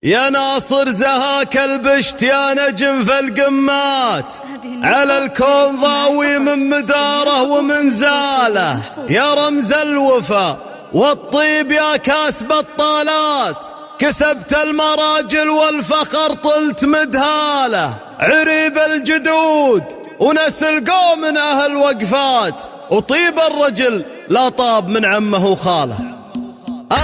يا ناصر زهاك البشت يا نجم في القمات، على الكون ضاوي من مداره ومن زاله، يا رمز الوفا والطيب يا كاسب الطالات، كسبت المراجل والفخر طلت مدهاله، عريب الجدود ونسل قوم من أهل وقفات، وطيب الرجل لا طاب من عمه وخاله.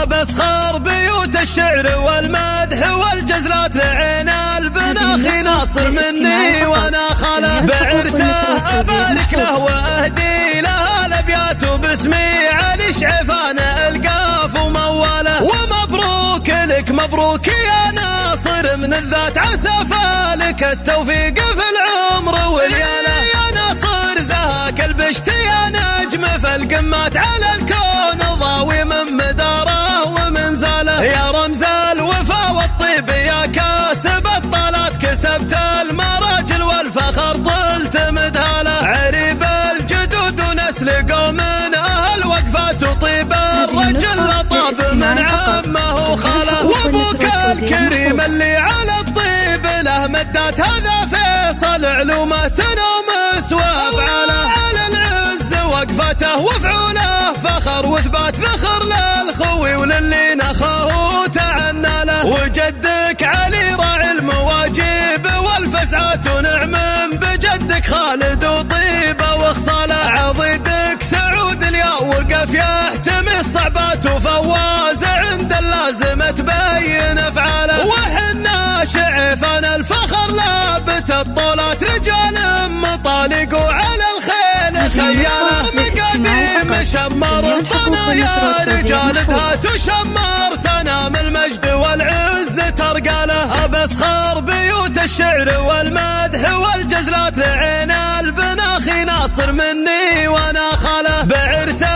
أبسخر بيوت الشعر والمدح والجزلات لعين البناخي ناصر مني وانا خاله، بعرسه أبارك له وأهدي له الأبيات باسمي علي شعفان القاف ومواله، ومبروك لك مبروك يا ناصر من الذات، عسى فالك التوفيق في العمر والياله، يا ناصر زهاك البشت يا نجم في القمات، على الكون ضاوي من مداره ومن زاله، يا رمز الوفا والطيب يا كاسب الطالات، كسبت المراجل والفخر طلت مدهاله، عريب الجدود ونسل قوم من أهل وقفات، وطيب الرجل لطاب من عمه وخاله، وابوك الكريم اللي على الطيب له مدات، هذا فيصل علومه تنومس وافعاله، على العز وقفته وفعوله فخر وثبات ذخر للخوي وللي نخاه تعنى له، وجدك علي راعي المواجيب والفزعات، ونعم بجدك خالد وطيبه وخصاله، عضيدك سعود الياء وقف يحتمي الصعبات، وفواز عند اللازمه تبين افعاله، وحنا شعفان الفخر لابت الطولات، رجال مطالق وعلى الخيل خياله، مقاديم شمر الطنايا رجالتها تشمر، سنام المجد والعز ترقاله، أبسخر بيوت الشعر والمدح والجزلات لعين البناخي ناصر مني وانا خاله، بعرسه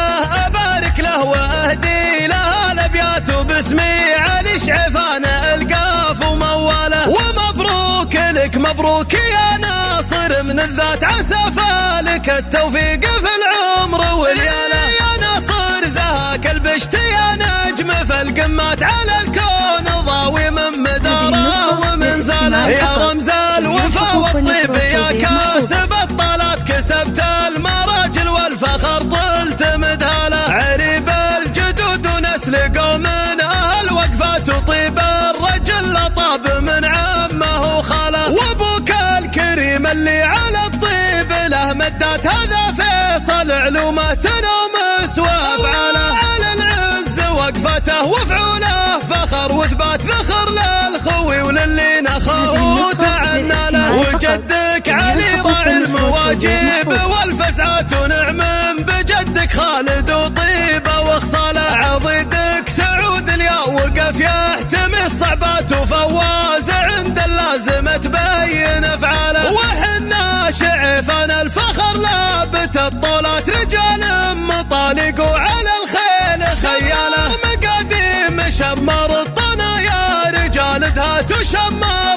أبارك له وأهدي له الأبيات باسمي علي شعفان القاف ومواله، ومبروك لك مبروك يا ناصر من الذات، عسى فالك التوفيق في العمر والياله، يا ناصر زهاك البشت يا نجم في القمات، على الكون ضاوي من مداره ومن زاله، يا رمز الوفا والطيب يا كاسب الطالات، كسبت المراجل والفخر طلت مدهاله، عريب الجدود ونسل قوم من أهل وقفات، وطيب الرجل لطاب من عمه وخاله، وابوك الكريم اللي على الطيب له مدات، هذا فيصل علومه تنومس وافعاله، على العز وقفته وفعوله فخر وثبات ذخر للخوي وللي نخاه تعنى له، وجدك علي راعي المواجيب والفزعات، ونعم بجدك خالد وطيبه وخصاله، عضيدك سعود الياء وقف يحتمي الصعبات، وفواز عند اللازمه تبين افعاله، وحنا شعفان الفخر لابت الطولات، رجال مطالق وعلى الخيل خياله، مقاديم شمر الطنايا رجالتها تشمر،